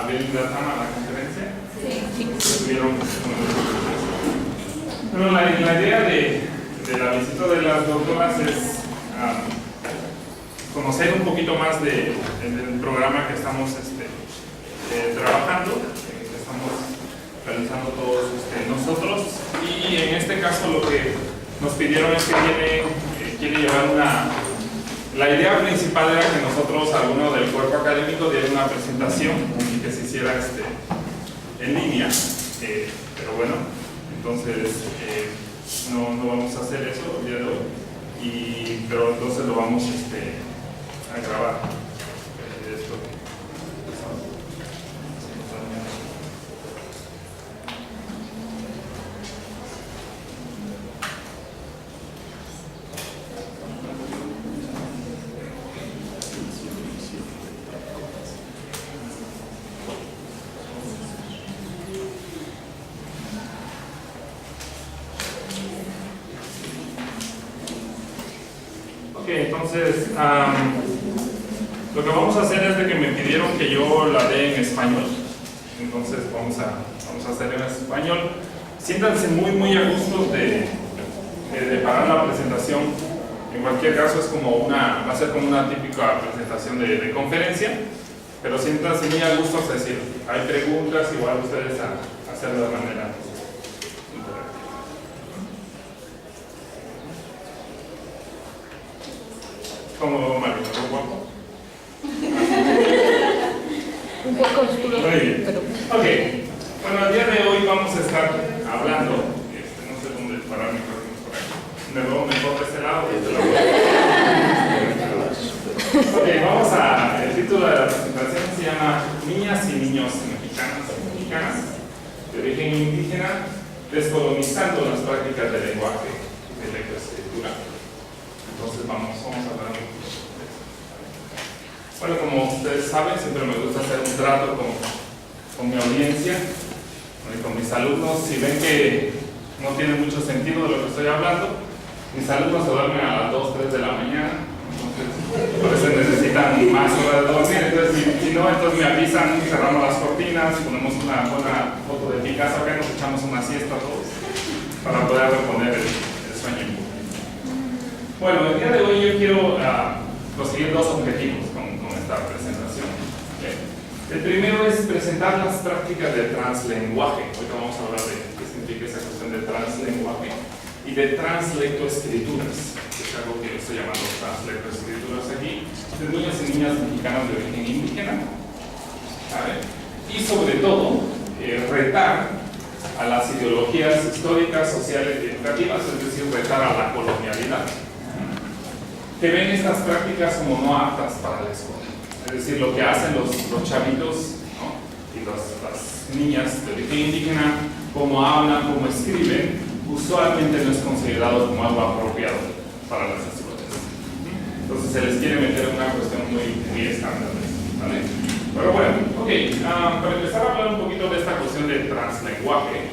bien la conferencia? Sí. ¿Estuvieron? Bueno, la idea de la visita de las doctoras es conocer un poquito más del programa que estamos trabajando, que estamos realizando todos nosotros, y en este caso lo que nos pidieron es que quiere llevar la idea principal era que nosotros, alguno del cuerpo académico, diera una presentación y que se hiciera en línea, pero bueno, entonces no vamos a hacer eso el día de hoy, pero entonces lo vamos a grabar. Esto. Entonces, lo que vamos a hacer es de que me pidieron que yo la dé en español. Entonces vamos a hacer en español. Siéntanse muy a gusto de parar la presentación. En cualquier caso va a ser como una típica presentación de conferencia, pero siéntanse muy a gusto, es decir, hay preguntas, igual ustedes a hacerlo de manera ¿Cómo, Mario? ¿Un poco? Un poco oscuro. Muy bien. Pero... Ok. Bueno, el día de hoy vamos a estar hablando. No sé dónde parar mi micrófono por aquí. Me veo mejor de este lado y de este lado. Ok, el título de la presentación se llama Niñas y niños mexicanas de origen indígena, descolonizando las prácticas del lenguaje y de lectoescritura. Entonces vamos a hablar un poco de eso. Bueno, como ustedes saben, siempre me gusta hacer un trato con mi audiencia, con mis alumnos. Si ven que no tiene mucho sentido de lo que estoy hablando, mis alumnos se duermen a las 2, 3 de la mañana, entonces por eso necesitan más horas de dormir. Entonces, si no, entonces me avisan, cerramos las cortinas, ponemos una buena foto de Picasso acá y nos echamos una siesta todos para poder reponer el sueño. Bueno, el día de hoy yo quiero conseguir dos objetivos con esta presentación. El primero es presentar las prácticas del translenguaje. Hoy vamos a hablar de qué significa esa cuestión de translenguaje y de translectoescrituras, que es algo que yo estoy llamando translectoescrituras aquí, de niños y niñas mexicanas de origen indígena. Y sobre todo, retar a las ideologías históricas, sociales y educativas, es decir, retar a la colonialidad, que ven estas prácticas como no aptas para la escuela. Es decir, lo que hacen los chavitos, ¿no? Y las niñas de origen indígena, cómo hablan, cómo escriben, usualmente no es considerado como algo apropiado para las escuelas. Entonces se les quiere meter una cuestión muy estándar, ¿vale? Pero bueno, ok, para empezar a hablar un poquito de esta cuestión del translenguaje,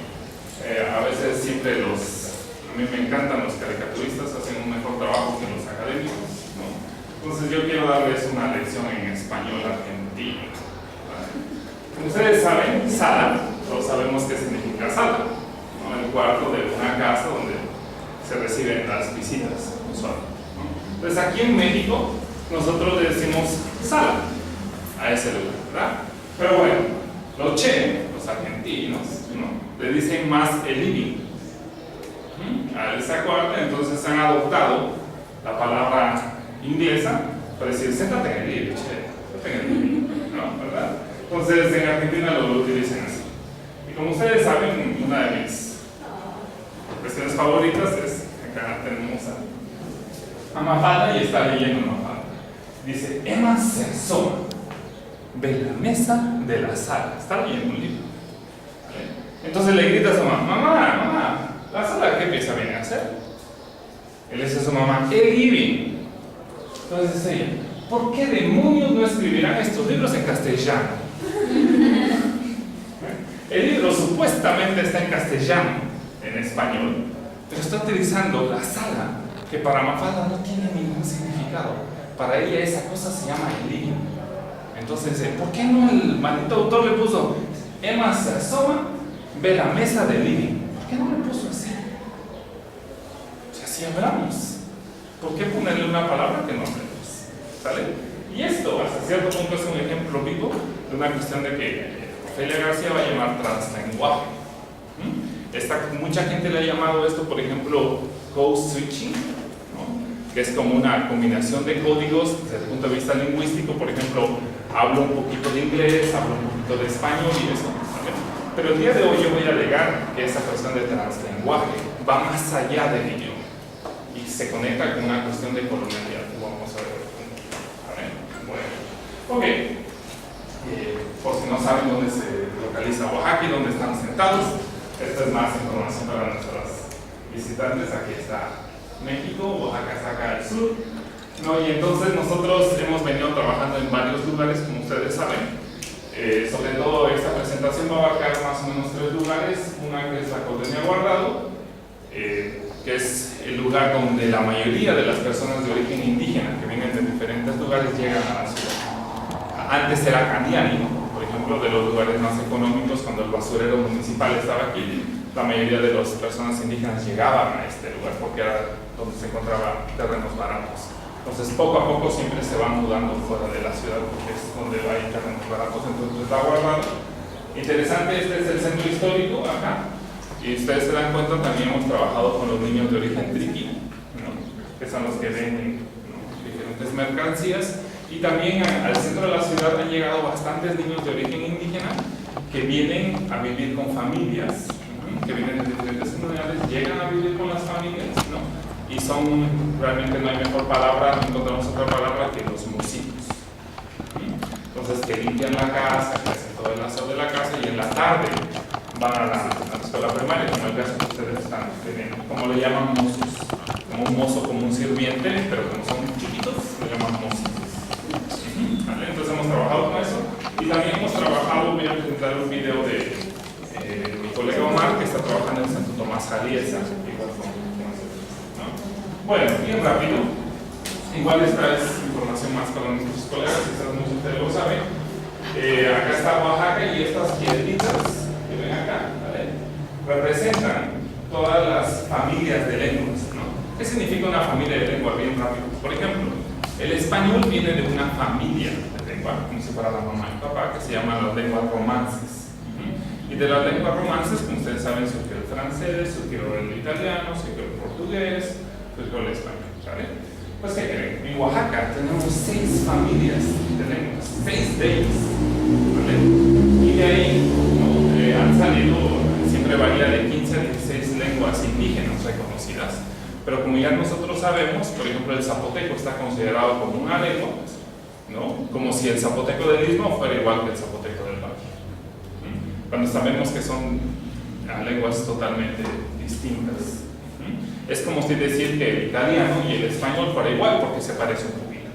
a veces siempre a mí me encantan los caricaturistas, hacen un mejor trabajo que los académicos, ¿no? Entonces yo quiero darles una lección en español argentino, ¿vale? Como ustedes saben, sala, todos sabemos qué significa sala, ¿no? El cuarto de una casa donde se reciben las visitas usualmente, ¿no? Entonces aquí en México nosotros le decimos sala a ese lugar, ¿verdad? Pero bueno, los argentinos, ¿no? Le dicen más el living a esa cuarta, entonces han adoptado la palabra inglesa para decir siéntate en el living, siéntate en el living, ¿no? ¿Verdad? Entonces en Argentina lo utilizan así. Y como ustedes saben, una de mis cuestiones favoritas es, acá tenemos a Mafalda y está leyendo Mafalda. Dice, Emma se asoma de la mesa de la sala, está leyendo un libro. ¿Vale? Entonces le grita a su mamá, mamá, ¿la sala qué pieza viene a hacer? Él le dice a su mamá, el living. Entonces dice ella, ¿por qué demonios no escribirán estos libros en castellano? El libro supuestamente está en castellano, en español, pero está utilizando la sala, que para Mafalda no tiene ningún significado. Para ella esa cosa se llama el living. Entonces, ¿por qué no el maldito autor le puso Emma se asoma, ve la mesa del living? ¿Por qué no le puso así? Si así hablamos. ¿Por qué ponerle una palabra que no hablemos? ¿Sale? Y esto, hasta cierto punto, es un ejemplo vivo de una cuestión de que Ofelia García va a llamar translenguaje. Mucha gente le ha llamado esto, por ejemplo, code switching, ¿no? Que es como una combinación de códigos desde el punto de vista lingüístico. Por ejemplo, hablo un poquito de inglés, hablo un poquito de español y eso, ¿vale? Pero el día de hoy yo voy a alegar que esa cuestión de translenguaje va más allá del idioma y se conecta con una cuestión de colonialidad. Vamos a ver. ¿Vale? Bueno, ok. Por si no saben dónde se localiza Oaxaca y dónde están sentados, esta es más información para nuestros visitantes. Aquí está México, Oaxaca está acá al sur, ¿no? Y entonces nosotros hemos venido trabajando en varios lugares, como ustedes saben. Sobre todo esta presentación va a abarcar más o menos 3 lugares. Una que es la Colonia Guardado, que es el lugar donde la mayoría de las personas de origen indígena que vienen de diferentes lugares llegan a la ciudad. Antes era Candiani, por ejemplo, de los lugares más económicos. Cuando el basurero municipal estaba aquí, la mayoría de las personas indígenas llegaban a este lugar porque era donde se encontraban terrenos baratos. Entonces, poco a poco siempre se van mudando fuera de la ciudad porque es donde hay terrenos baratos. Entonces, está guardado. Interesante, este es el centro histórico acá. Y ustedes se dan cuenta, también hemos trabajado con los niños de origen triqui, ¿no? Que son los que venden, ¿no?, diferentes mercancías. Y también al centro de la ciudad han llegado bastantes niños de origen indígena que vienen a vivir con familias, que vienen de diferentes comunidades, llegan a vivir con las familias, ¿no? Y son, realmente no hay mejor palabra, no encontramos otra palabra que los músicos. Entonces, que limpian la casa, que hacen todo el aseo de la casa y en la tarde van a la escuela primaria, como el caso que ustedes están teniendo. Como le llaman mozos, como un mozo, como un sirviente, pero como son chiquitos, le llaman mozos. ¿Vale? Entonces hemos trabajado con eso y también hemos trabajado, voy a presentar un video de mi colega Omar, que está trabajando en Santo Tomás Jaliesa, igual ¿no? Bueno, bien rápido, igual esta es información más para nuestros colegas, quizás muchos de ustedes lo saben. Acá está Oaxaca y estas piedritas que ven acá, ¿vale?, representan todas las familias de lenguas, ¿no? ¿Qué significa una familia de lengua? Bien rápido. Por ejemplo, el español viene de una familia de lengua, como si fuera la mamá y papá, que se llaman las lenguas romances. Y de las lenguas romances, como ustedes saben, surgió el francés, surgió el italiano, surgió el portugués, surgió el español, ¿vale? Pues, ¿qué creen? En Oaxaca tenemos 6 familias de lenguas, 6 de ellas, ¿vale? Y de ahí, ¿no?, han salido, siempre varía de 15 a 16 lenguas indígenas reconocidas. Pero como ya nosotros sabemos, por ejemplo, el zapoteco está considerado como una lengua, ¿no?, como si el zapoteco del Istmo fuera igual que el zapoteco del Valle. Cuando sabemos que son lenguas totalmente distintas. Es como si decir que el italiano y el español fuera igual porque se parecen un poquito.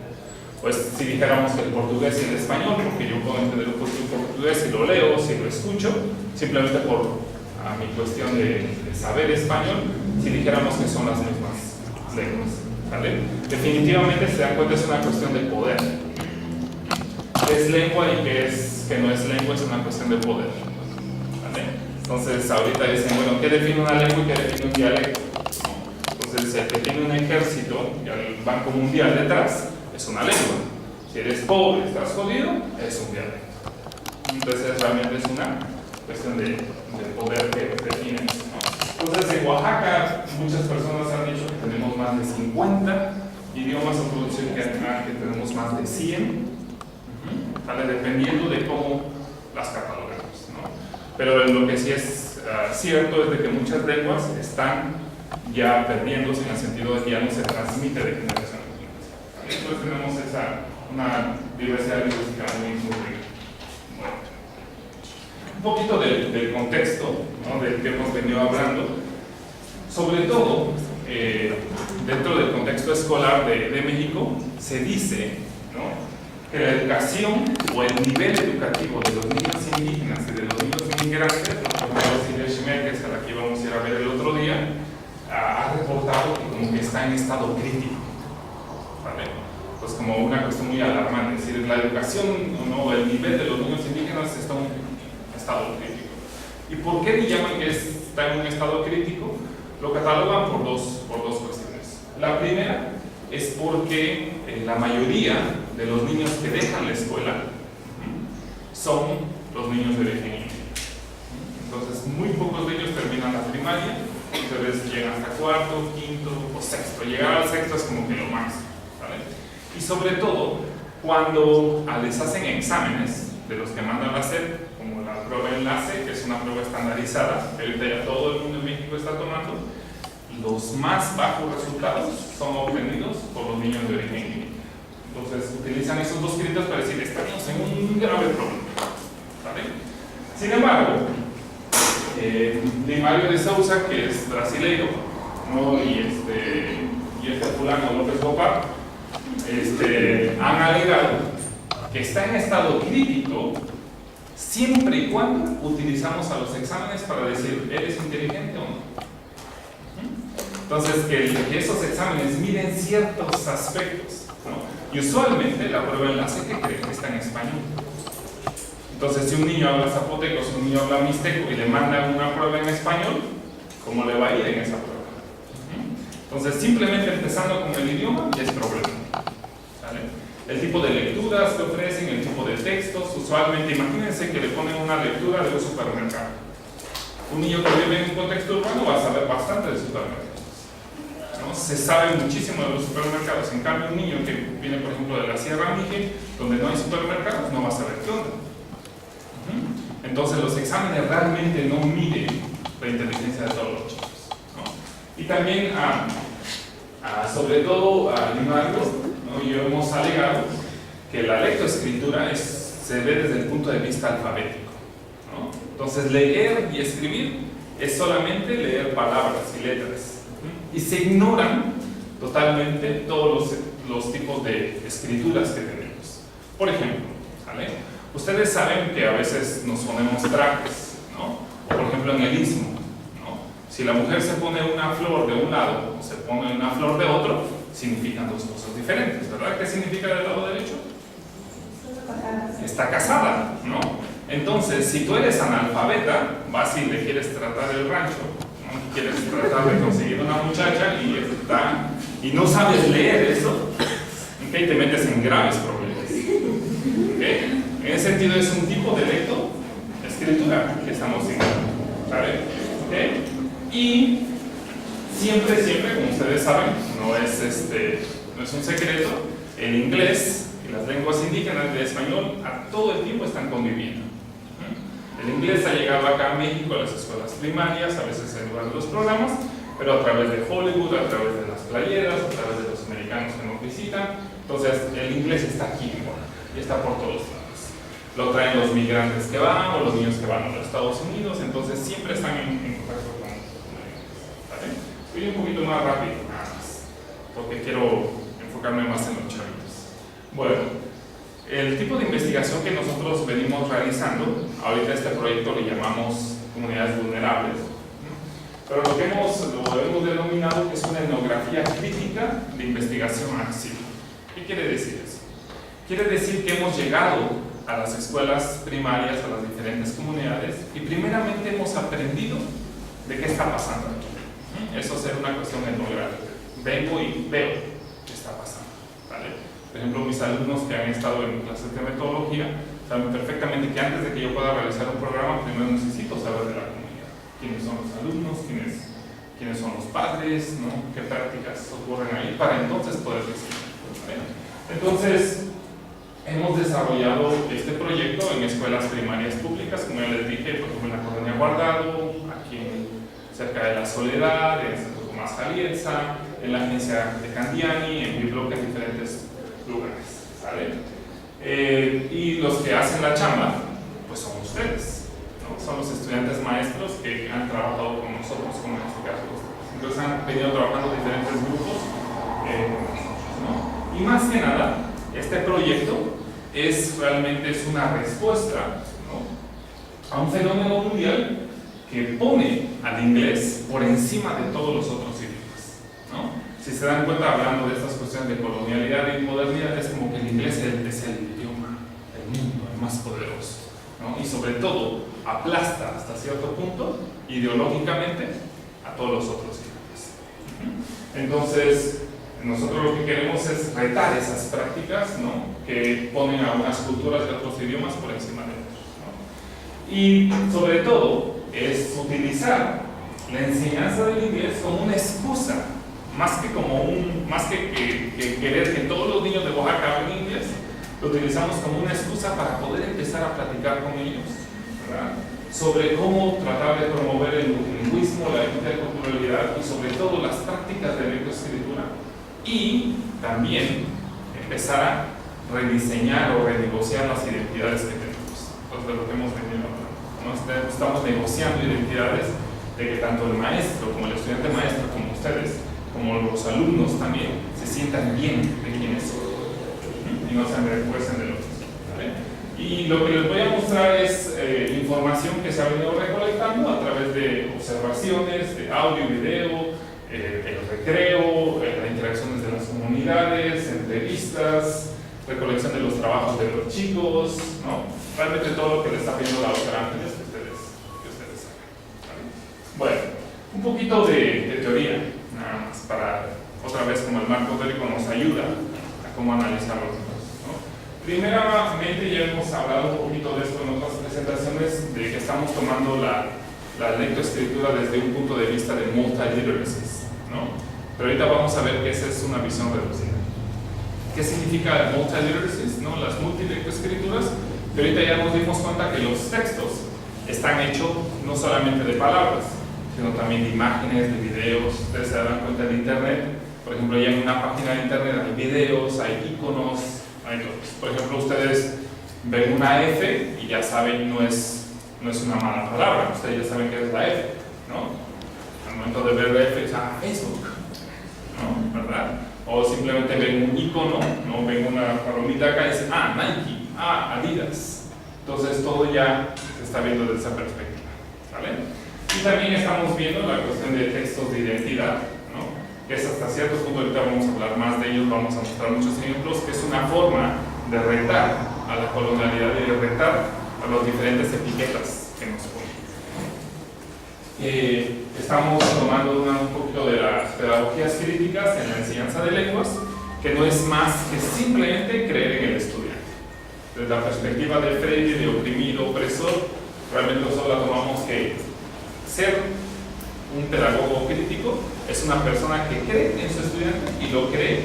Pues si dijéramos que el portugués y el español, porque yo puedo entender un poquito el portugués si lo leo, si lo escucho, simplemente por mi cuestión de saber español, si dijéramos que son las mismas lenguas, ¿vale? Definitivamente, se dan cuenta, es una cuestión de poder. ¿Qué es lengua y qué no es lengua? Es una cuestión de poder, ¿vale? Entonces, ahorita dicen, bueno, ¿qué define una lengua y qué define un dialecto? Entonces, el que tiene un ejército y al Banco Mundial detrás, es una lengua. Si eres pobre, estás jodido, es un dialecto. Entonces, realmente es una cuestión de poder que define, ¿no? Entonces, en Oaxaca, muchas personas han dicho que tenemos más de 50 idiomas, otros dicen que tenemos más de 100, ¿vale?, dependiendo de cómo las catalogamos, ¿no? Pero lo que sí es cierto es de que muchas lenguas están ya perdiéndose, en el sentido de que ya no se transmite de generación en generación, ¿vale? Entonces tenemos una diversidad lingüística muy rica. Bueno, un poquito del contexto, ¿no?, del que hemos venido hablando, sobre todo dentro del contexto escolar de México, se dice, ¿no?, que la educación o el nivel educativo de los niños indígenas y de los niños inmigrantes, como Silvia Schmeckes, a la que íbamos a ir a ver el otro día, ha reportado que como que está en estado crítico, ¿vale? pues como una cuestión muy alarmante, es decir, la educación, ¿no? El nivel de los niños indígenas está en un estado crítico. ¿Y por qué le llaman que está en un estado crítico? Lo catalogan por dos cuestiones. La primera es porque la mayoría de los niños que dejan la escuela son los niños de origen indígena. Entonces, muy pocos de ellos terminan la primaria, entonces llegan hasta cuarto, quinto o sexto. Llegar al sexto es como que lo máximo, ¿vale? Y sobre todo, cuando les hacen exámenes de los que mandan a hacer, como la prueba enlace, que es una prueba estandarizada, que ahorita ya todo el mundo en México está tomando, los más bajos resultados son obtenidos por los niños de origen indígena. Entonces, utilizan esos dos criterios para decir, estamos en un grave problema, ¿vale? Sin embargo, Di Mario de Souza, que es brasileiro, ¿no? y este fulano López Gopar, han alegado que está en estado crítico siempre y cuando utilizamos a los exámenes para decir, ¿eres inteligente o no? Entonces, que esos exámenes miden ciertos aspectos, ¿no? Y usualmente la prueba enlace que creen que está en español. Entonces, si un niño habla zapoteco, si un niño habla mixteco y le mandan una prueba en español, ¿cómo le va a ir en esa prueba? Entonces, simplemente empezando con el idioma ya es problema, ¿vale? El tipo de lecturas que ofrecen, el tipo de textos, usualmente, imagínense que le ponen una lectura de un supermercado. Un niño que vive en un contexto urbano va a saber bastante de supermercados, ¿no? Se sabe muchísimo de los supermercados. En cambio, un niño que viene, por ejemplo, de la Sierra Mije, donde no hay supermercados, no va a saber qué onda. Entonces, los exámenes realmente no miden la inteligencia de todos los chicos, ¿no? Y también, sobre todo, a Di Mario, ¿no? Y yo hemos alegado que la lectoescritura se ve desde el punto de vista alfabético, ¿no? Entonces, leer y escribir es solamente leer palabras y letras, y se ignoran totalmente todos los tipos de escrituras que tenemos. Por ejemplo, ¿vale? Ustedes saben que a veces nos ponemos trajes, ¿no? O por ejemplo en el istmo, ¿no? Si la mujer se pone una flor de un lado o se pone una flor de otro, significan dos cosas diferentes, ¿verdad? ¿Qué significa del lado derecho? Está casada, ¿no? Entonces, si tú eres analfabeta, vas y le quieres tratar el rancho, ¿no? Quieres tratar de conseguir una muchacha y no sabes leer eso, ¿okay? Te metes en graves problemas, ¿okay? En ese sentido es un tipo de lectoescritura que estamos siguiendo, ¿vale? ¿Okay? Y siempre, como ustedes saben, no es un secreto, el inglés y las lenguas indígenas y el español todo el tiempo están conviviendo. El inglés ha llegado acá a México a las escuelas primarias, a veces en lugar de los programas, pero a través de Hollywood, a través de las playeras, a través de los americanos que nos visitan. Entonces, el inglés está aquí y está por todos lados. Lo traen los migrantes que van o los niños que van a los Estados Unidos, entonces siempre están en contacto con el inglés, ¿vale? Voy un poquito más rápido, nada más, porque quiero enfocarme más en los chavitos. Bueno, el tipo de investigación que nosotros venimos realizando, ahorita este proyecto le llamamos comunidades vulnerables, pero lo hemos denominado que es una etnografía crítica de investigación activa. ¿Qué quiere decir eso? Quiere decir que hemos llegado a las escuelas primarias, a las diferentes comunidades, y primeramente hemos aprendido de qué está pasando aquí. Eso es una cuestión etnográfica. Vengo y veo qué está pasando, ¿vale? Por ejemplo, mis alumnos que han estado en clases de metodología saben perfectamente que antes de que yo pueda realizar un programa, primero necesito saber de la comunidad. ¿Quiénes son los alumnos? ¿Quiénes son los padres? ¿No? ¿Qué prácticas ocurren ahí? Para entonces poder decidir, ¿vale? Entonces, hemos desarrollado este proyecto en escuelas primarias públicas, como ya les dije, por ejemplo en la Colonia Guardado, aquí cerca de La Soledad, en Santo Tomás Jalietza, en la agencia de Candiani, en Bibloque, en diferentes lugares, ¿vale? Y los que hacen la chamba, pues son ustedes, ¿no? Son los estudiantes maestros que han trabajado con nosotros, como en este caso ustedes. Entonces han venido trabajando diferentes grupos con nosotros, ¿no? Y más que nada, este proyecto realmente es una respuesta, ¿no?, a un fenómeno mundial que pone al inglés por encima de todos los otros idiomas, ¿no? Si se dan cuenta, hablando de estas cuestiones de colonialidad y modernidad, es como que el inglés es el idioma del mundo, el más poderoso, ¿no? Y sobre todo, aplasta hasta cierto punto, ideológicamente, a todos los otros idiomas. Entonces, nosotros lo que queremos es retar esas prácticas, ¿no? Que ponen a unas culturas de otros idiomas por encima de otros, ¿no? Y sobre todo, es utilizar la enseñanza del inglés como una excusa, más que querer que todos los niños de Oaxaca hablen inglés, lo utilizamos como una excusa para poder empezar a platicar con ellos, ¿verdad? Sobre cómo tratar de promover el multilingüismo, la interculturalidad y sobre todo las prácticas de lectoescritura, y también empezar a rediseñar o renegociar las identidades que tenemos. Entonces, de lo que hemos venido hablando, ¿no? Estamos negociando identidades de que tanto el maestro como el estudiante maestro, como ustedes, como los alumnos también, se sientan bien de quiénes son y no se refuercen de los otros, ¿vale? Y lo que les voy a mostrar es información que se ha venido recolectando a través de observaciones, de audio y video, el recreo, las interacciones de las comunidades, entrevistas, recolección de los trabajos de los chicos, ¿no? Realmente todo lo que les está pidiendo la doctora Ángeles que ustedes hagan, ¿vale? Bueno, un poquito de teoría, nada más, para otra vez como el marco teórico nos ayuda a cómo analizar los datos, ¿no? Primeramente, ya hemos hablado un poquito de esto en otras presentaciones, de que estamos tomando la lectoescritura desde un punto de vista de multiliteracy, ¿no? Pero ahorita vamos a ver que esa es una visión reducida. ¿Qué significa multiliteracy? ¿No? Las multilectoescrituras, que ahorita ya nos dimos cuenta que los textos están hechos no solamente de palabras, sino también de imágenes, de videos. Ustedes se dan cuenta en internet, por ejemplo, ya en una página de internet hay videos, hay iconos, por ejemplo, ustedes ven una F y ya saben, no es una mala palabra, ustedes ya saben qué es la F, ¿no? Al momento de ver la F, es Facebook, ¿no? ¿Verdad? O simplemente ven un icono, ¿no? Ven una palomita acá y dicen, Nike, Adidas. Entonces todo ya se está viendo desde esa perspectiva, ¿vale? Y también estamos viendo la cuestión de textos de identidad, ¿no? Que es hasta cierto punto, ahorita vamos a hablar más de ellos, vamos a mostrar muchos ejemplos, que es una forma de retar a la colonialidad y de retar a las diferentes etiquetas que nos ponen. Estamos tomando un poquito de las pedagogías críticas en la enseñanza de lenguas, que no es más que simplemente creer en el estudiante. Desde la perspectiva de Freire, de oprimido, opresor, realmente solo la tomamos que ser un pedagogo crítico es una persona que cree en su estudiante y lo cree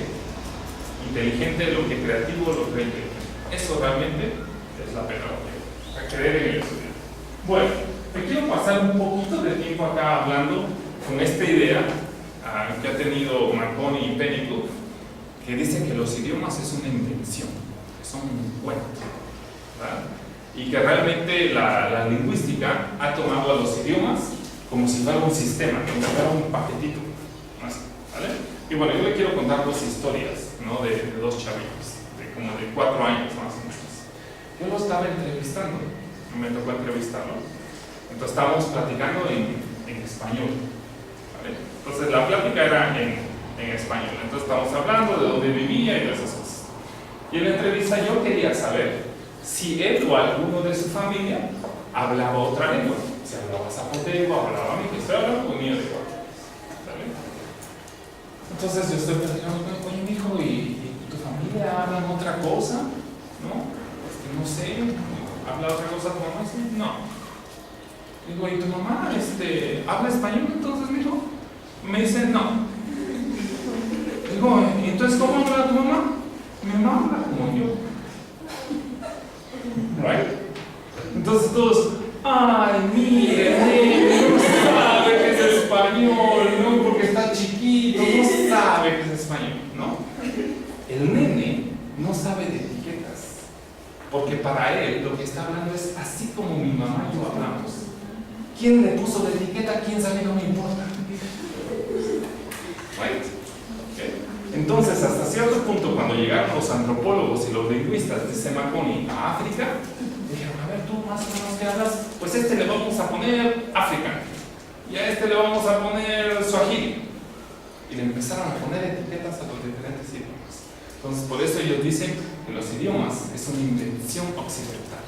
inteligente, lo que creativo, lo cree inteligente. Eso realmente es la pedagogía, a creer en el estudiante. Bueno, te quiero pasar un poquito de tiempo acá hablando con esta idea que ha tenido Marconi y Pennycook, que dicen que los idiomas es una invención, que son un cuento, ¿verdad? Y que realmente la lingüística ha tomado a los idiomas como si fuera un sistema, como si fuera un paquetito, ¿vale? Y bueno, yo le quiero contar dos historias, ¿no? de dos chavitos, como de 4 años más o menos. Yo lo estaba entrevistando, me tocó entrevistarlo. Entonces estábamos platicando en español, ¿vale? Entonces la plática era en español, entonces estábamos hablando de dónde vivía y de esas cosas. Y en la entrevista yo quería saber si él o alguno de su familia hablaba otra lengua, si hablaba zapoteco, hablaba mi, que estoy hablando con niño de 4 años, ¿vale? Entonces yo estoy platicando con oye, mijo, ¿y tu familia habla otra cosa? ¿No? No sé, ¿habla otra cosa tu mamá? No. Digo, ¿y tu mamá habla español entonces, mijo? Me dice, no. Digo, ¿y entonces cómo habla tu mamá? Mi mamá habla como yo. Right? Entonces todos, ay, mire, no sabe que es español, ¿no? Porque está chiquito, no sabe que es español, ¿no? El nene no sabe de etiquetas, porque para él lo que está hablando es así como mi mamá y yo hablamos. ¿Quién le puso la etiqueta? ¿Quién sabe? No me importa. Right? Okay. Entonces, hasta cierto punto, cuando llegaron los antropólogos y los lingüistas, dice Marconi, a África, dijeron, a ver, tú más o menos qué hablas, pues le vamos a poner África, y a le vamos a poner Swahili. y le empezaron a poner etiquetas a los diferentes idiomas. Entonces, por eso ellos dicen que los idiomas es una invención occidental.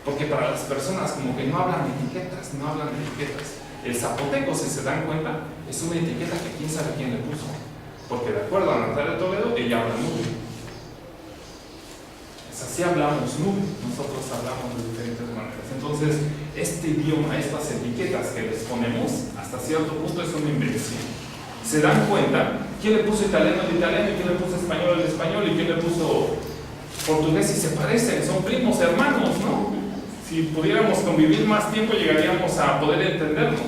Porque para las personas como que no hablan de etiquetas, no hablan de etiquetas. El zapoteco, si se dan cuenta, es una etiqueta que quién sabe quién le puso. Porque de acuerdo a Natalia Toledo, ella habla nube. Es así hablamos nube, nosotros hablamos de diferentes maneras. Entonces, este idioma, estas etiquetas que les ponemos, hasta cierto punto es una invención. ¿Se dan cuenta? ¿Quién le puso italiano al italiano? ¿Y quién le puso español al español? ¿Y quién le puso portugués? Y se parecen, son primos, hermanos, ¿no? Si pudiéramos convivir más tiempo, llegaríamos a poder entendernos.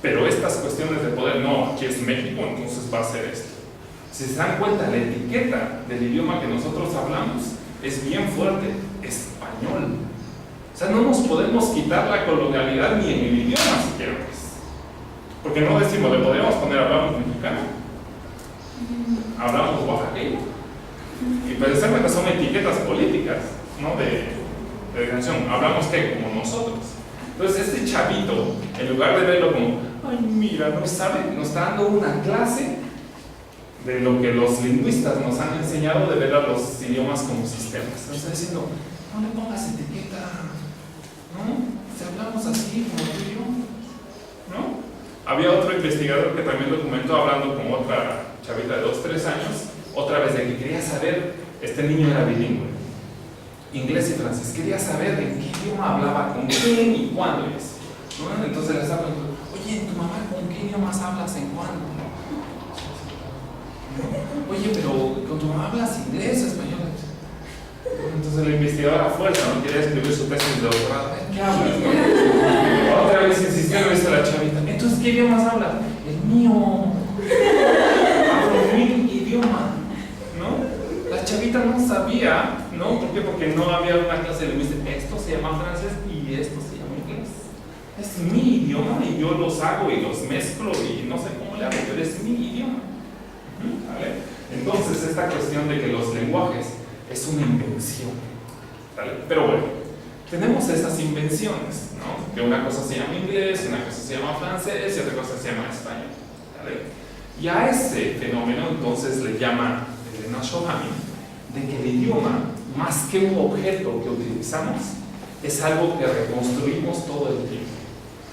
Pero estas cuestiones de poder, no, aquí es México, entonces va a ser esto. Si se dan cuenta, la etiqueta del idioma que nosotros hablamos es bien fuerte, español. O sea, no nos podemos quitar la colonialidad ni en el idioma siquiera, pues. Porque no decimos, le podríamos poner hablamos mexicano, hablamos oaxaqueño. Y precisamente son etiquetas políticas, ¿no? De canción, hablamos que como nosotros. Entonces, este chavito, en lugar de verlo como, ay, mira, no sabe, nos está dando una clase de lo que los lingüistas nos han enseñado de ver a los idiomas como sistemas. Nos está diciendo, no le pongas etiqueta, ¿no? Si hablamos así, como tú y yo, ¿no? Había otro investigador que también documentó hablando con otra chavita de 2, 3 años, otra vez de que quería saber, este niño era bilingüe, inglés y francés, quería saber en qué idioma hablaba, con quién y cuándo y eso, ¿no? Entonces le estaba preguntando, oye, ¿tu mamá con qué idiomas hablas en cuándo? Oye, pero con tu mamá hablas inglés o español. Entonces la investigadora a fuerza no quería escribir su tesis de doctorado. ¿Qué hablas? Otra vez insistió, me dice la chavita, entonces ¿qué idiomas hablas? El mío. Hablo mi idioma, ¿no? La chavita no sabía, ¿no? ¿Por qué? Porque no había una clase de lingüística. Esto se llama francés y esto se llama inglés. Es mi idioma y yo los hago y los mezclo y no sé cómo le hago, pero es mi idioma. ¿Vale? Entonces, esta cuestión de que los lenguajes es una invención, ¿vale? Pero bueno, tenemos estas invenciones, ¿no? Que una cosa se llama inglés, una cosa se llama francés y otra cosa se llama español, ¿vale? Y a ese fenómeno entonces le llama Elena Shohami de que el idioma, más que un objeto que utilizamos, es algo que reconstruimos todo el tiempo.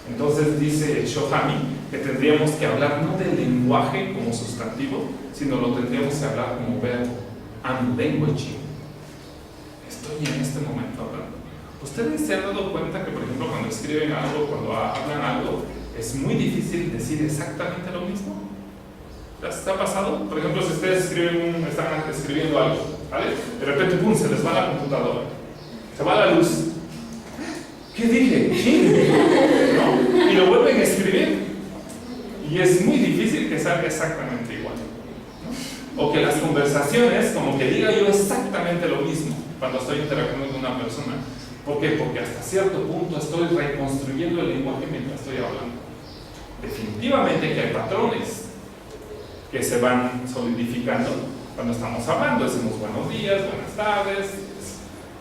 Entonces dice Shohami que tendríamos que hablar no del lenguaje como sustantivo, sino lo tendríamos que hablar como verbo. I'm languaging. Estoy en este momento hablando. ¿Ustedes se han dado cuenta que, por ejemplo, cuando escriben algo, cuando hablan algo, es muy difícil decir exactamente lo mismo? ¿Les ha pasado? Por ejemplo, si ustedes están escribiendo algo, ¿vale? De repente, ¡pum!, se les va la computadora, se va la luz. ¿Qué dije? ¿Quién? ¿No? Y lo vuelven a escribir. Y es muy difícil que salga exactamente igual, ¿no? O que las conversaciones, como que diga yo exactamente lo mismo cuando estoy interactuando con una persona. ¿Por qué? Porque hasta cierto punto estoy reconstruyendo el lenguaje mientras estoy hablando. Definitivamente que hay patrones que se van solidificando cuando estamos hablando. Decimos buenos días, buenas tardes,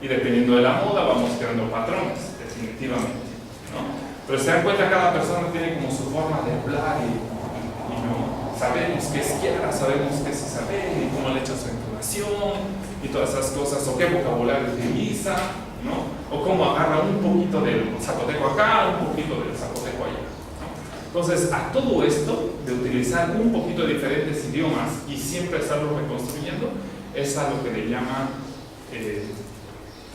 y dependiendo de la moda vamos creando patrones, definitivamente, ¿no? Pero se dan cuenta, cada persona tiene como su forma de hablar y no sabemos qué es quiera, sabemos qué es Isabel y cómo le echa su entonación y todas esas cosas, o qué vocabulario utiliza, ¿no? O cómo agarra un poquito del zapoteco acá, un poquito del zapoteco allá, ¿no? Entonces, a todo esto de utilizar un poquito de diferentes idiomas y siempre estarlo reconstruyendo, es a lo que le llama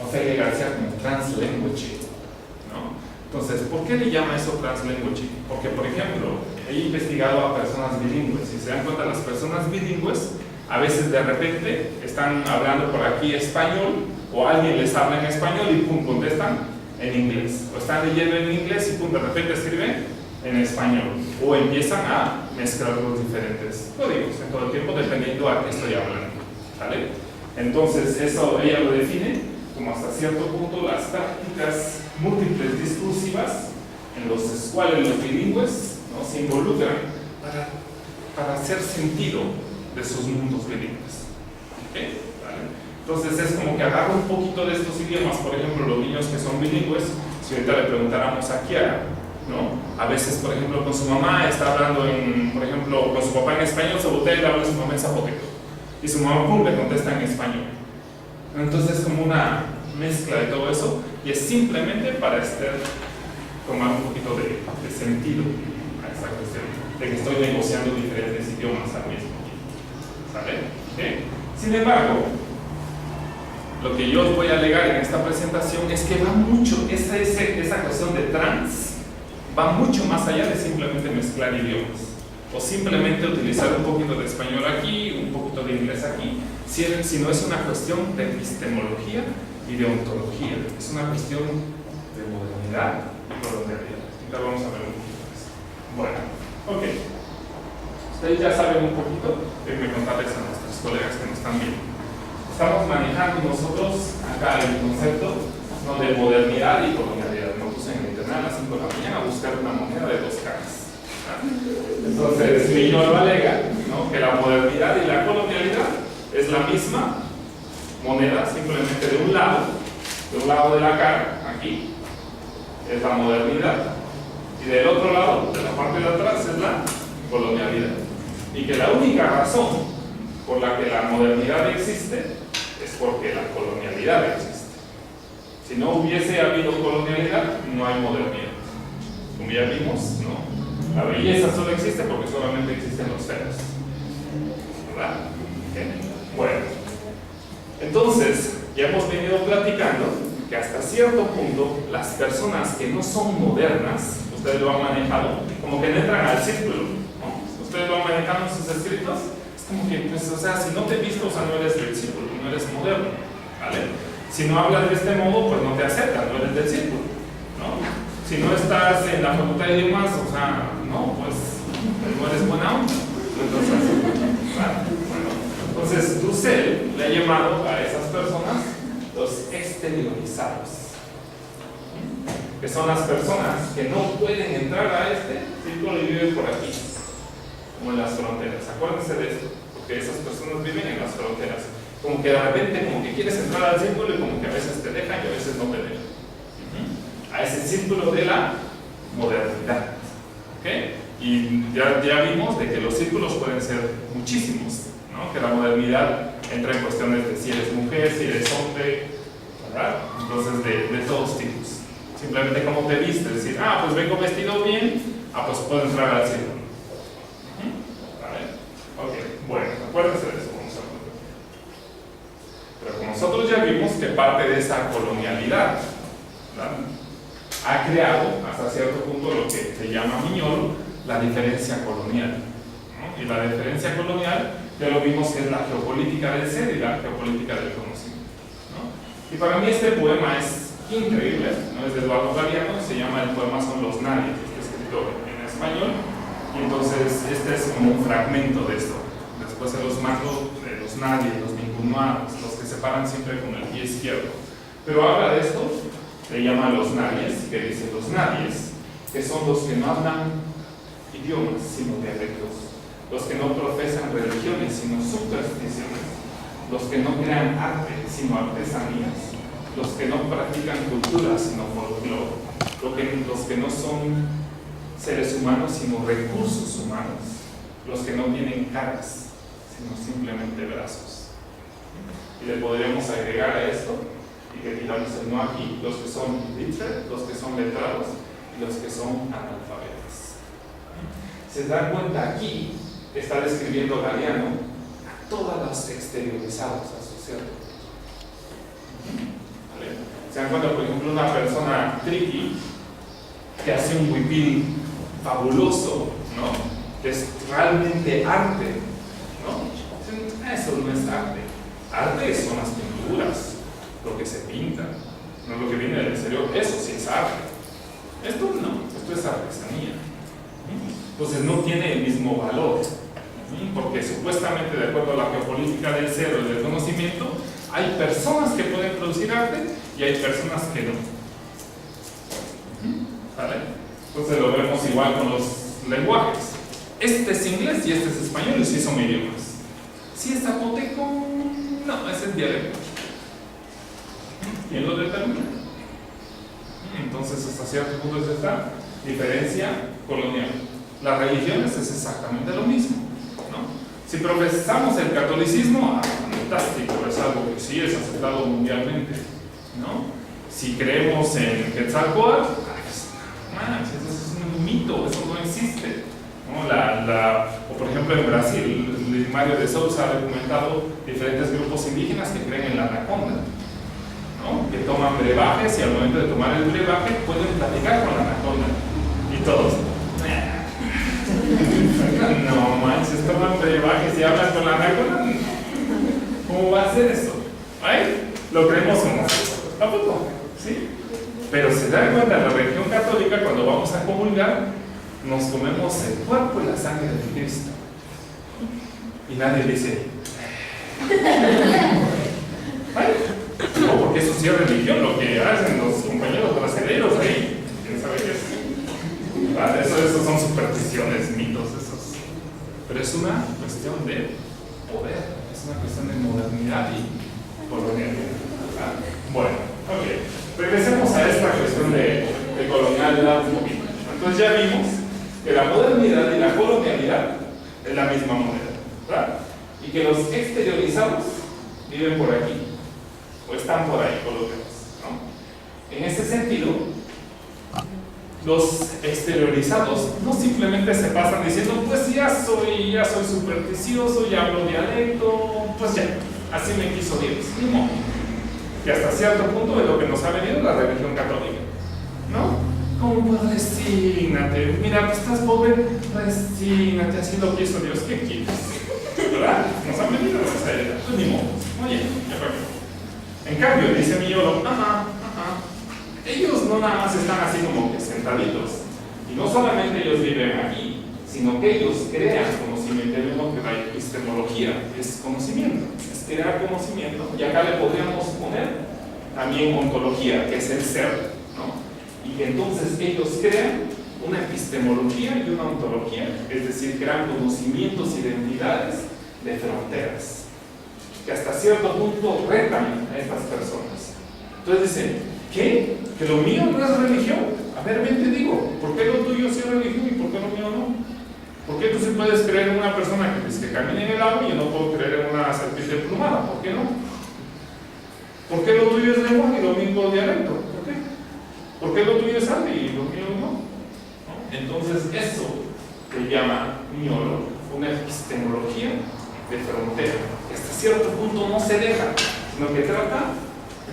Ofelia García como translanguaging, ¿no? Entonces, ¿por qué le llama eso translanguaging? Porque, por ejemplo, he investigado a personas bilingües y se dan cuenta, las personas bilingües a veces de repente están hablando por aquí español o alguien les habla en español y pum, contestan en inglés, o están leyendo en inglés y pum, de repente escriben en español, o empiezan a mezclar los diferentes códigos en todo el tiempo dependiendo a qué estoy hablando, ¿vale? Entonces, eso ella lo define como hasta cierto punto las prácticas múltiples discursivas en los cuales los bilingües, ¿no?, se involucran para hacer sentido de sus mundos bilingües. ¿Okay? ¿Vale? Entonces es como que agarro un poquito de estos idiomas. Por ejemplo, los niños que son bilingües, si ahorita le preguntáramos a Kiara ¿no? A veces, por ejemplo, con su mamá está hablando por ejemplo, con su papá en español, se voltea y le habla a su mamá en zapoteco. Y su mamá, pum, le contesta en español. Entonces es como una mezcla de todo eso y es simplemente para tomar un poquito de sentido a esta cuestión de que estoy negociando diferentes idiomas al mismo tiempo. ¿Sale? ¿Okay? Sin embargo, lo que yo os voy a alegar en esta presentación es que va mucho, esa cuestión de trans va mucho más allá de simplemente mezclar idiomas o simplemente utilizar un poquito de español aquí, un poquito de inglés aquí, sino es una cuestión de epistemología y de ontología, es una cuestión de modernidad y colonialidad. Ahorita vamos a ver un poquito de eso. Bueno, ok. Ustedes ya saben un poquito, déjenme contarles a nuestros colegas que nos están viendo. Estamos manejando nosotros acá el concepto, ¿no?, de modernidad y colonialidad. Me puse en el internet a las 5 de la mañana a buscar una moneda de 2 caras. Entonces, Miñolo alega, ¿no?, que la modernidad y la colonialidad es la misma moneda, simplemente de un lado de la cara, aquí, es la modernidad, y del otro lado, de la parte de atrás, es la colonialidad. Y que la única razón por la que la modernidad existe es porque la colonialidad existe. Si no hubiese habido colonialidad, no hay modernidad. Como ya vimos, ¿no?, la belleza solo existe porque solamente existen los feos. ¿Verdad? ¿Okay? Bueno, entonces ya hemos venido platicando que hasta cierto punto las personas que no son modernas, ustedes lo han manejado, como que no entran al círculo, ¿no? Ustedes lo han manejado en sus escritos, es como que, pues, o sea, si no te vistes, o sea, no eres del círculo, no eres moderno, ¿vale? Si no hablas de este modo, pues no te aceptan, no eres del círculo, ¿no? Si no estás en la facultad de idiomas, o sea, no, pues no eres buena onda. Entonces, bueno, entonces Dussel le ha llamado a esas personas los exteriorizados, que son las personas que no pueden entrar a este círculo y viven por aquí, como en las fronteras. Acuérdense de esto, porque esas personas viven en las fronteras. Como que de repente, como que quieres entrar al círculo y como que a veces te dejan y a veces no te dejan. A ese círculo de la modernidad. ¿Okay? Y ya vimos de que los círculos pueden ser muchísimos, ¿no? Que la modernidad entra en cuestiones de si eres mujer, si eres hombre, ¿verdad? Entonces de todos tipos. Simplemente como te vistes, decir, pues vengo vestido bien, pues puedo entrar al círculo. ¿Vale? Ok, bueno, acuérdense de eso. Pero como nosotros ya vimos que parte de esa colonialidad, ¿verdad?, ha creado hasta cierto punto lo que se llama Miñolo la diferencia colonial, ¿no? Y la diferencia colonial ya lo vimos que es la geopolítica del ser y la geopolítica del conocimiento, ¿no? Y para mí este poema es increíble, ¿no? Es de Eduardo Galeano, se llama el poema Son los Nadies, está escrito en español, y entonces este es como un fragmento de esto. Después se los mando de los nadies, los ningunoados, los que se paran siempre con el pie izquierdo. Pero habla de esto, le llama los nadies, que dice los nadies, que son los que no hablan idiomas, sino dialectos, los que no profesan religiones, sino supersticiones, los que no crean arte, sino artesanías, los que no practican cultura, sino folclore, los que no son seres humanos, sino recursos humanos, los que no tienen caras, sino simplemente brazos. Y le podríamos agregar a esto, y que tiramos el no aquí, los que son literate, los que son letrados y los que son analfabetas. Se dan cuenta aquí, está describiendo Galeano a todos los exteriorizados asociados. ¿Vale? Se dan cuenta, por ejemplo, una persona tricky que hace un huipil fabuloso, ¿no?, que es realmente arte, ¿no? Eso no es arte. Arte son las pinturas, lo que se pinta, no lo que viene del exterior. Eso sí es arte. Esto no, esto es artesanía. Entonces no tiene el mismo valor, porque supuestamente, de acuerdo a la geopolítica del ser y del conocimiento, hay personas que pueden producir arte y hay personas que no. ¿Vale? Entonces lo vemos igual con los lenguajes. Este es inglés y este es español y sí son idiomas. Si es zapoteco, no, ese es dialecto. ¿Quién lo determina? Entonces hasta cierto punto es esta diferencia colonial. Las religiones es exactamente lo mismo, ¿no? Si profesamos el catolicismo, fantástico, es algo que sí es aceptado mundialmente, ¿no? Si creemos en Quetzalcóatl, eso es un mito, eso no existe, ¿no? O por ejemplo en Brasil, Mario de Sousa ha documentado diferentes grupos indígenas que creen en la anaconda, ¿no? Que toman brebajes y al momento de tomar el brebaje pueden platicar con la anaconda. Y todos, no manches, toman brebajes y hablan con la anaconda. ¿Cómo va a ser eso? ¿Ay? Lo creemos como tampoco, ¿sí? Pero se da cuenta la religión católica, cuando vamos a comulgar, nos comemos el cuerpo y la sangre de Cristo. Y nadie dice, ¿ay? No, porque eso sí es religión, lo que hacen los compañeros brasileños ahí. ¿Quién sabe qué es? ¿Vale? Eso son supersticiones, mitos, esos. Pero es una cuestión de poder, es una cuestión de modernidad y colonialidad. ¿Vale? Bueno, ok. Regresemos a esta cuestión de colonialidad un poquito. Entonces ya vimos que la modernidad y la colonialidad es la misma moneda, ¿verdad? Y que los exteriorizados viven por aquí, o están por ahí colocados, ¿no? En ese sentido, los exteriorizados no simplemente se pasan diciendo, pues ya soy supersticioso, ya hablo dialecto, pues ya, así me quiso Dios. No. Y hasta cierto punto es lo que nos ha venido la religión católica, ¿no? ¿Cómo pues resígnate? Mira, pues estás pobre, resígnate, así lo quiso Dios, ¿qué quieres? ¿Verdad? Nos han venido esa idea, pues ni modo, oye, ya para qué. En cambio, dice mi Yolo, ellos no nada más están así como que sentaditos, y no solamente ellos viven aquí, sino que ellos crean conocimiento. Es lo que la epistemología es conocimiento, es crear conocimiento, y acá le podríamos poner también ontología, que es el ser, ¿no? Y que entonces ellos crean una epistemología y una ontología, es decir, crean conocimientos, identidades de fronteras, que hasta cierto punto retan a estas personas. Entonces dicen, ¿qué? ¿Que lo mío no es religión? A ver, ven, te digo, ¿por qué lo tuyo sí es religión y por qué lo mío no? ¿Por qué tú sí puedes creer en una persona que camina en el agua y yo no puedo creer en una serpiente plumada? ¿Por qué no? ¿Por qué lo tuyo es lenguaje y lo mío dialecto? ¿Por qué? ¿Por qué lo tuyo es arte y lo mío no? Entonces eso que llama Miolo una epistemología de frontera, que hasta cierto punto no se deja, sino que trata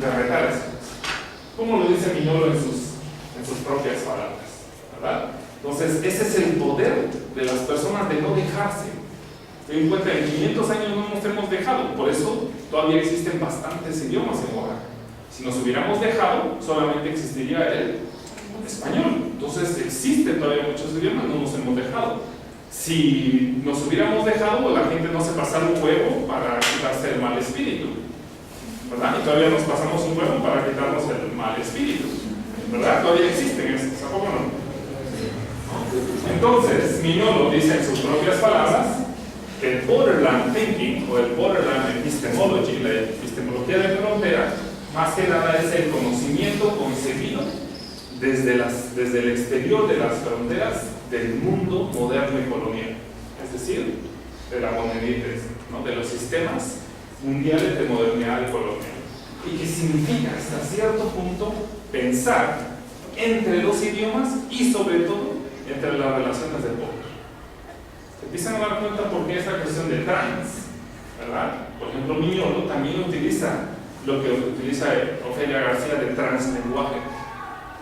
de retar eso. Como lo dice Miolo en sus propias palabras, ¿verdad? Entonces ese es el poder de las personas de no dejarse. Ten en cuenta, en 500 años no nos hemos dejado, por eso todavía existen bastantes idiomas en Oaxaca. Si nos hubiéramos dejado, solamente existiría el español. Entonces existen todavía muchos idiomas, no nos hemos dejado. Si nos hubiéramos dejado, la gente no se pasara un huevo para quitarse el mal espíritu, ¿verdad? Y todavía nos pasamos un huevo para quitarnos el mal espíritu, ¿verdad? Todavía existen estos, ¿a poco no? Entonces, Mignolo dice en sus propias palabras que el borderland thinking o el borderland epistemology, la epistemología de frontera, más que nada es el conocimiento concebido desde el exterior de las fronteras del mundo moderno y colonial, es decir, de la modernidad, ¿no? De los sistemas mundiales de modernidad y colonial, y que significa hasta cierto punto pensar entre los idiomas y sobre todo entre las relaciones del poder. Se empiezan a dar cuenta por qué esa cuestión de trans, ¿verdad? Por ejemplo, Mignolo también utiliza lo que utiliza Ofelia García de translenguaje,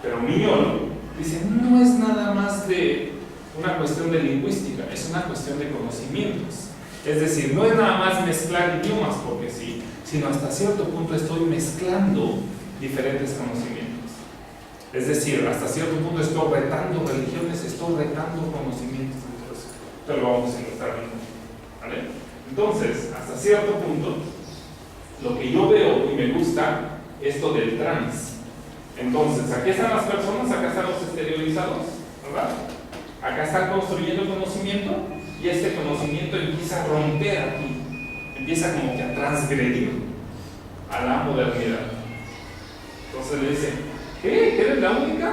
pero Mignolo dice, no es nada más de una cuestión de lingüística, es una cuestión de conocimientos. Es decir, no es nada más mezclar idiomas porque sí, sino hasta cierto punto estoy mezclando diferentes conocimientos. Es decir, hasta cierto punto estoy retando religiones, estoy retando conocimientos. Pero lo vamos a ilustrar bien, ¿vale? Entonces, hasta cierto punto, lo que yo veo y me gusta, esto del trans. Entonces, aquí están las personas, acá están los exteriorizados, ¿verdad? Acá están construyendo conocimiento y este conocimiento empieza a romper aquí, empieza como que a transgredir a la modernidad. Entonces le dicen, ¿qué? ¿Eres la única?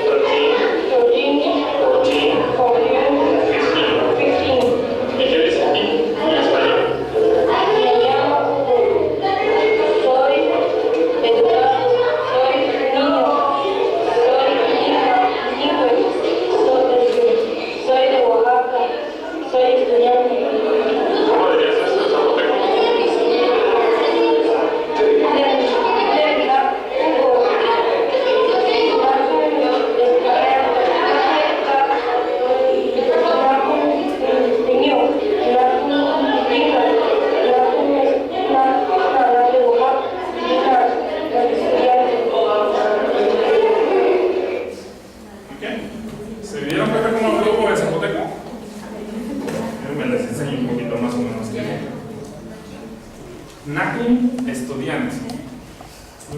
Nacum estudiante,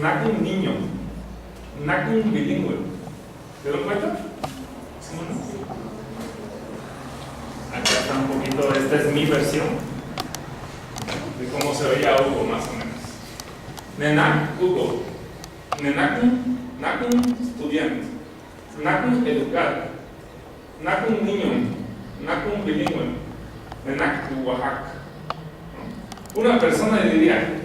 Nacum niño, Nacum bilingüe. ¿Te lo cuenta? ¿Sí o no? Acá está un poquito, esta es mi versión de cómo se veía Hugo más o menos. Nenac Hugo, Nenacum, Nacum estudiante, Nacum educado, Nacum niño, Nacum bilingüe, Nenac Oaxaca. Una persona le diría,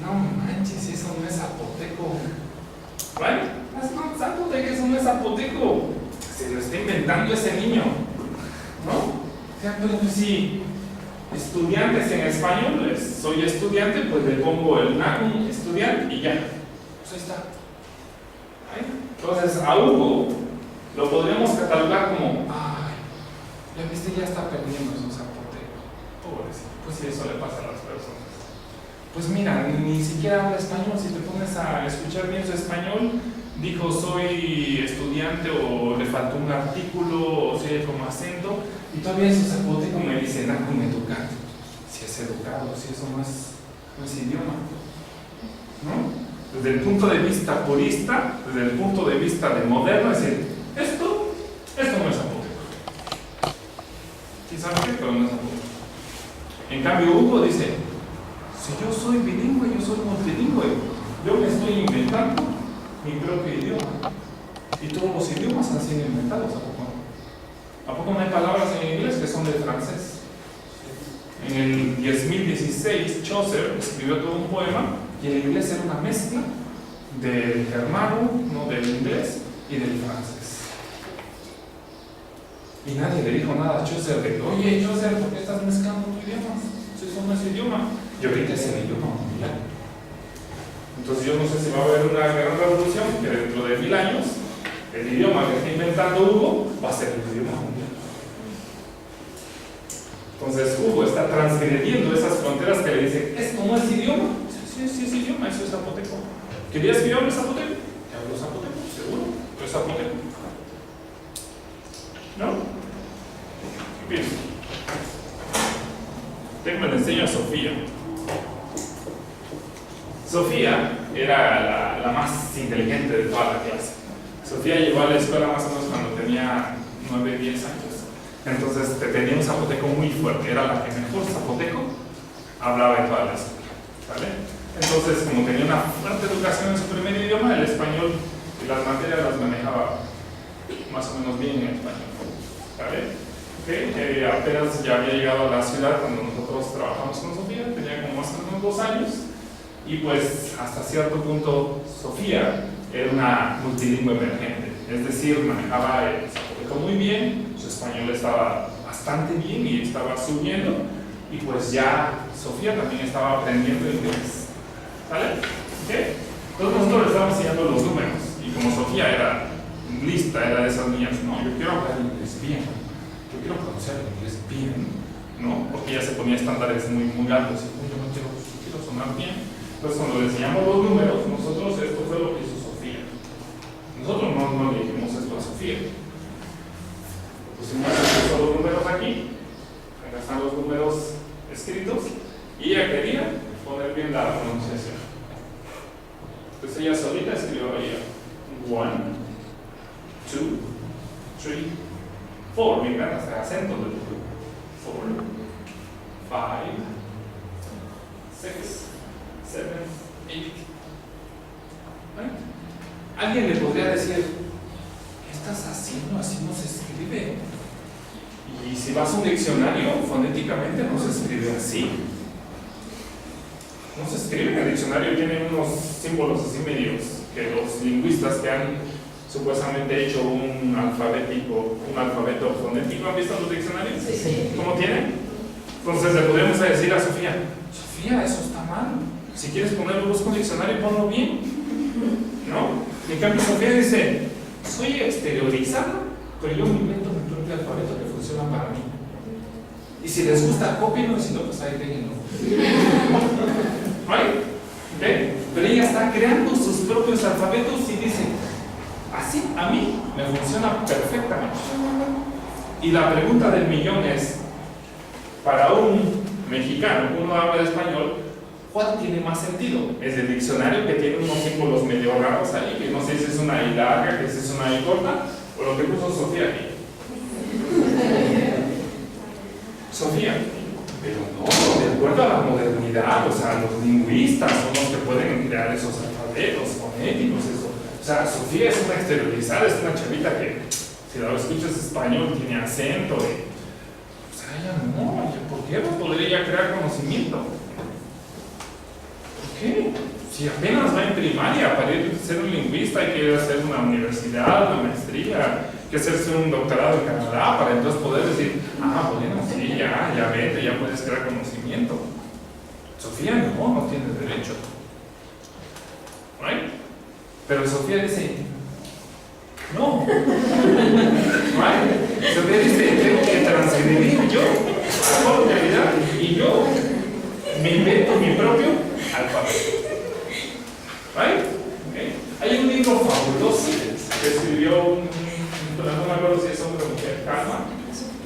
no manches, eso no es zapoteco. ¿Vale? No, zapoteco, eso no es zapoteco. Se lo está inventando ese niño. ¿No? O sea, pero pues si estudiantes en español, soy estudiante, pues le pongo el Nacum estudiante y ya. Pues ahí está. ¿Vale? Entonces, a Hugo lo podríamos catalogar como, ay, la viste ya está perdiendo su zapoteco. Pobrecito. Pues sí, eso le pasa a las personas. Pues mira, ni siquiera habla español. Si te pones a escuchar bien su español, dijo soy estudiante o le faltó un artículo o sea como acento y todavía su zapoteco me dice Nacum educado. Si es educado, si eso no es idioma, ¿no? Desde el punto de vista purista, desde el punto de vista de moderno, es decir, esto no es zapoteco. ¿Sí sabes qué? Pero no es zapoteco. En cambio Hugo dice, si yo soy bilingüe, yo soy multilingüe, yo me estoy inventando mi propio idioma. Y todos los idiomas han sido inventados, ¿a poco no? ¿A poco no hay palabras en inglés que son de francés? En el 10.016, Chaucer escribió todo un poema y el inglés era una mezcla del germano, no del inglés, y del francés. Y nadie le dijo nada a Chaucer de, oye Chaucer, ¿por qué estás mezclando tu idioma? Si eso no es idioma. Y ahorita es el idioma mundial. Entonces yo no sé si va a haber una gran revolución que dentro de 1000 años el idioma que está inventando Hugo va a ser el idioma mundial. Entonces Hugo está transgrediendo esas fronteras que le dicen, ¿esto no es idioma? Sí, sí es idioma, eso es zapoteco. ¿Querías que yo hable zapoteco? Te hablo zapoteco, seguro, pero es zapoteco. ¿No? ¿Qué piensas? Me le enseño a Sofía. Sofía era la más inteligente de toda la clase. Sofía llegó a la escuela más o menos cuando tenía 9, 10 años. Entonces tenía un zapoteco muy fuerte. Era la que mejor zapoteco hablaba en toda la escuela. ¿Vale? Entonces, como tenía una fuerte educación en su primer idioma, el español y las materias las manejaba más o menos bien en español. ¿Vale? Okay. Apenas ya había llegado a la ciudad cuando nosotros trabajamos con Sofía, tenía como más o menos 2 años. Y pues hasta cierto punto Sofía era una multilingüe emergente, es decir, manejaba el zapoteco muy bien, su español estaba bastante bien y estaba subiendo, y pues ya Sofía también estaba aprendiendo inglés. ¿Vale? ¿Okay? Entonces nosotros le estábamos enseñando los números, y como Sofía era lista, era de esas niñas, no, yo quiero hablar inglés bien, yo quiero pronunciar el inglés bien, ¿no? Porque ella se ponía estándares muy, muy altos, y yo no quiero sonar bien. Entonces cuando le enseñamos los números, nosotros esto fue lo que hizo Sofía. Nosotros no le dijimos esto a Sofía. Pusimos los números aquí, acá están los números escritos, y ella quería poner bien la pronunciación. Entonces ella solita escribió ahí 1, 2, 3, 4, me encanta hasta acento del 4, 5, 6, 7, 8. ¿Vale? Alguien le podría decir, ¿qué estás haciendo? Así no se escribe. Y si vas a un diccionario, fonéticamente no se escribe así. No se escribe en el diccionario, tiene unos símbolos así medios que los lingüistas que han supuestamente hecho un alfabeto fonético, ¿han visto los diccionarios? Sí. ¿Cómo tienen? Entonces le podemos decir a Sofía, Sofía, eso está mal. Si quieres ponerlo, busca un diccionario y ponlo bien. ¿No? En cambio, Sofía dice, soy exteriorizada, pero yo me invento mi propio alfabeto que funciona para mí. Y si les gusta, cópienlo, y si no, pues ahí déjenlo. ¿Vale? ¿Okay? Pero ella está creando sus propios alfabetos y dice, así a mí me funciona perfectamente. Y la pregunta del millón es, para un mexicano, uno habla español, ¿cuál tiene más sentido? ¿Es el diccionario que tiene unos símbolos medio raros ahí, que no sé si es una I larga, que si es una I corta, o lo que puso Sofía aquí? Sofía, pero no, de acuerdo a la modernidad, o sea, los lingüistas son los que pueden crear esos alfabetos fonéticos, eso. O sea, Sofía es una exteriorizada, es una chavita que, si la escuchas español, tiene acento, o sea, ella no, ¿por qué no podría crear conocimiento? ¿Por qué? Si apenas va en primaria, para ir a ser un lingüista hay que ir a hacer una universidad, una maestría, hay que hacerse un doctorado en Canadá para entonces poder decir, ah, bueno, sí, ya vete, ya puedes crear conocimiento. Sofía no tiene derecho. ¿Right? Pero Sofía dice, no. ¿Right? Sofía dice, tengo que transgredir yo a la realidad y yo me invento mi propio alfabeto. ¿Right? Okay. Hay un libro fabuloso que escribió no me acuerdo si es hombre o mujer, Kalman,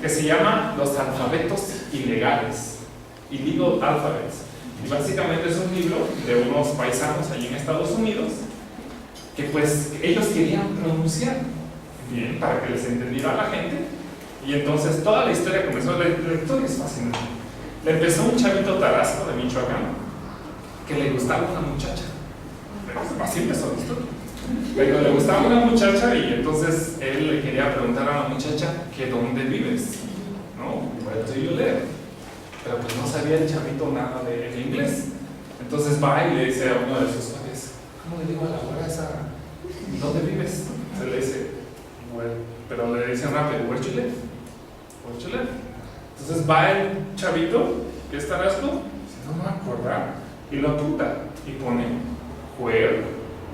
que se llama Los alfabetos ilegales, Illegal Alphabets. Y básicamente es un libro de unos paisanos allí en Estados Unidos que pues ellos querían pronunciar bien para que les entendiera a la gente, y entonces toda la historia comenzó. La historia es fascinante. Le empezó un chavito tarasco de Michoacán que le gustaba una muchacha. Así empezó la historia. Pero le gustaba una muchacha y entonces él le quería preguntar a la muchacha que dónde vives, ¿no? Where do you live? Pero pues no sabía el chavito nada de inglés. Entonces va y le dice a uno de sus padres, ¿cómo le digo a la abuela esa? ¿Dónde vives? Se le dice, well, pero le dicen rápido, where do you live? Where do you live? Entonces va el chavito, que es tarasco, dice, no me voy a acordar, y lo apunta y pone, where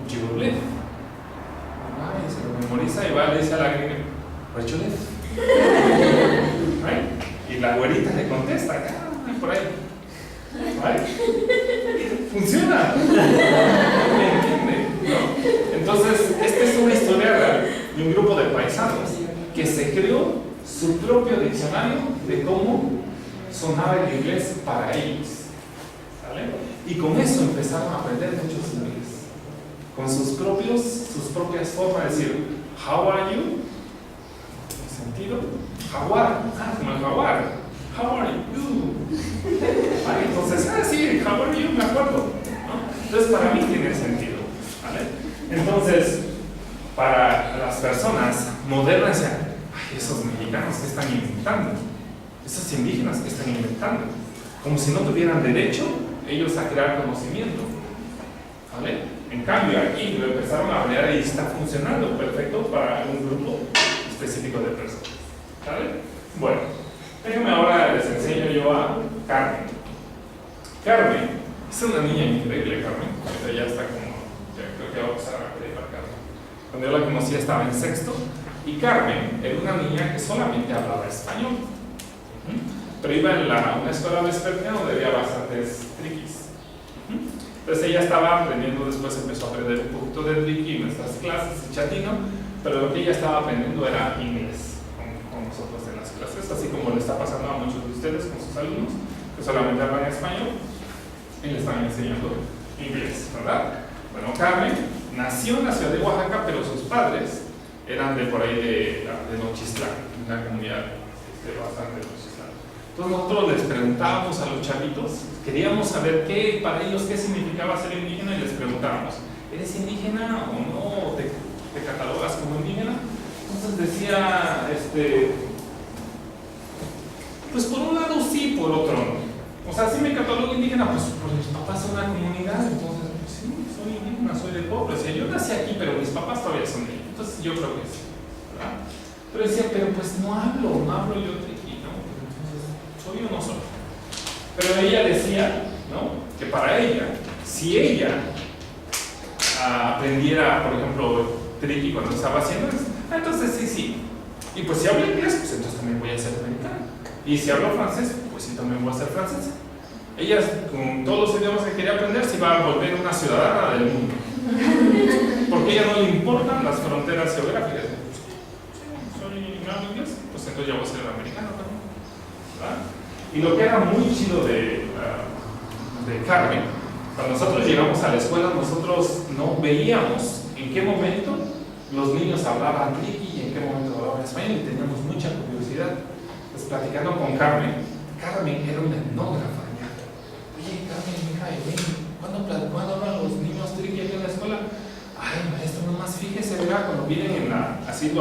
you live. Y se lo memoriza y va y le dice a la gringa, where you live? Right? Y la güerita le contesta, por ahí. Right? Funciona. ¿Me entiende? ¿No? Entonces, esta es una historia real de un grupo de paisanos que se creó su propio diccionario de cómo sonaba el inglés para ellos. ¿Sale? Y con eso empezaron a aprender muchos inglés. Con sus propias formas de decir, how are you? ¿En sentido? Jaguar, como el jaguar. How are you? ¿Vale? Entonces, sí, how are you, me acuerdo, ¿no? Entonces, para mí tiene sentido, ¿vale? Entonces, para las personas modernas, ay, esos mexicanos que están inventando, esos indígenas que están inventando, como si no tuvieran derecho ellos a crear conocimiento, ¿vale? En cambio, aquí lo empezaron a hablar y está funcionando perfecto para un grupo específico de personas, ¿vale? Bueno, déjenme ahora les enseño yo a Carmen. Carmen es una niña increíble, Carmen. Ahorita ya está como, ya creo que va a empezar a predicar Carmen. Cuando yo la conocí estaba en sexto, y Carmen era una niña que solamente hablaba español. Pero iba en una escuela vespertina donde había bastantes triquis. Entonces ella estaba aprendiendo, después empezó a aprender un poquito de triqui en nuestras clases, de chatino, pero lo que ella estaba aprendiendo era inglés con nosotros en las clases, así como le está pasando a muchos de ustedes con sus alumnos que solamente hablan español y le están enseñando inglés, ¿verdad? Bueno, Carmen nació en la ciudad de Oaxaca, pero sus padres eran de por ahí de Nochistlán, una comunidad bastante Nochistlán. Entonces nosotros les preguntábamos a los chavitos, queríamos saber para ellos qué significaba ser indígena, y les preguntábamos, ¿eres indígena o no? ¿Te catalogas como indígena? Entonces decía, pues por un lado sí, por otro no. O sea, si me catalogo indígena, pues porque mis papás son una comunidad, entonces pues, sí, soy indígena, soy del pueblo. O sea, yo nací aquí, pero mis papás todavía son de ahí, entonces yo creo que sí, ¿verdad? Pero decía, pero pues no hablo yo triqui, ¿no? Entonces, ¿soy o no soy? Pero ella decía, ¿no?, que para ella, si ella aprendiera, por ejemplo, triqui cuando estaba haciendo eso, entonces sí. Y pues si hablo inglés, pues entonces también voy a ser americano. Y si hablo francés, pues sí, también voy a ser francesa. Ella, con todos los idiomas que quería aprender, se iba a volver una ciudadana del mundo. Porque a ella no le importan las fronteras geográficas. ¿No hablo inglés? Pues entonces ya voy a ser americano también, ¿verdad? Y lo que era muy chido de Carmen Cuando nosotros llegamos a la escuela, nosotros no veíamos en qué momento los niños hablaban triqui y en qué momento hablaban español, y teníamos mucha curiosidad. Pues platicando con Carmen era una etnógrafa. Oye, Carmen, hija, ¿cuándo hablan los niños triqui aquí en la escuela? Ay, maestro, nomás fíjese, ¿verdad? Cuando vienen así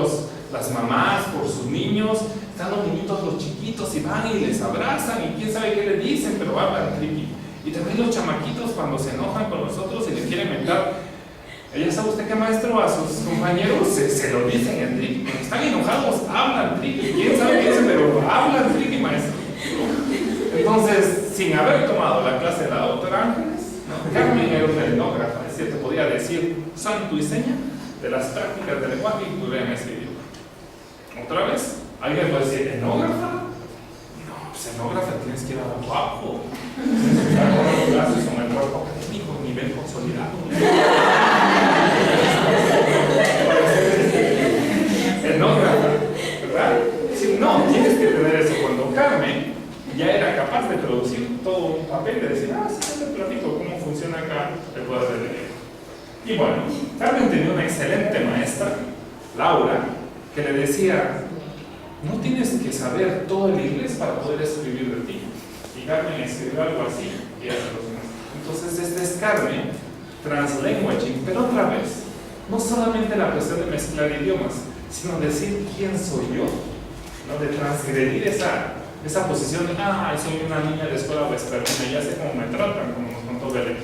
las mamás por sus niños, están los niñitos, los chiquitos, y van y les abrazan, y quién sabe qué le dicen, pero hablan triqui. Y también los chamaquitos cuando se enojan con nosotros y les quieren mentar. ¿Ya sabe usted qué, maestro? A sus compañeros se lo dicen en triqui. Cuando están enojados, hablan triqui. ¿Quién sabe qué dicen? Pero hablan triqui, maestro. Entonces, sin haber tomado la clase de la doctora Ángeles, Carmen era una etnógrafa, es decir, te podía decir santo y seña de las prácticas del lenguaje incluidas en ese idioma. Otra vez, alguien puede decir, ¿etnógrafa? No, pues etnógrafa tienes que ir abajo. Clases con el cuerpo académico, nivel consolidado. Etnógrafa, ¿verdad? Si no, tienes que tener eso. Cuando Carmen ya era capaz de producir todo un papel, de decir, sí, te platico cómo funciona acá el poder del lenguaje. Y bueno, Carmen tenía una excelente maestra, Laura, que le decía, no tienes que saber todo el inglés para poder escribir de ti. Y Carmen escribió algo así, y era lo mismo. Entonces, este es Carmen, translanguaging, pero otra vez, no solamente la cuestión de mezclar idiomas, sino decir quién soy yo, ¿no? De transgredir esa posición de, soy una niña de escuela vespertina, ya sé cómo me tratan, como nos contó Belén.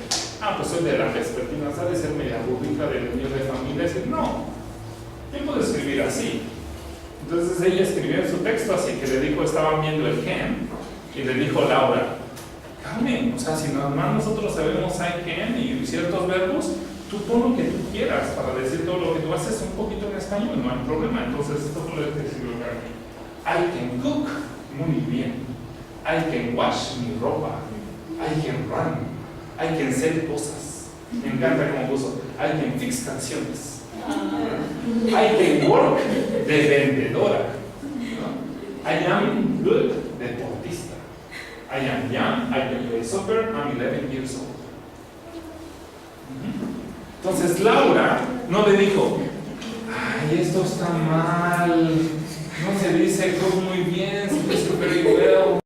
Pues soy de la vespertina, ¿sabes? Ser media burrita de niños de familia. Decir, no, yo puedo escribir así. Entonces ella escribió en su texto así, que le dijo, estaban viendo el can, y le dijo Laura, Carmen, o sea, si normal nosotros sabemos I can y ciertos verbos, tú pon lo que tú quieras para decir todo lo que tú haces un poquito en español, no hay problema. Entonces esto fue lo que escribió Carmen. I can cook, muy bien. I can wash mi ropa. I can run. I can sell cosas. Me encanta como uso. I can fix canciones. I can work de vendedora. I am good deportista. I am young. I can play soccer. I'm 11 years old. Entonces Laura no le dijo, esto está mal. No se dice cook muy bien, se dice very well.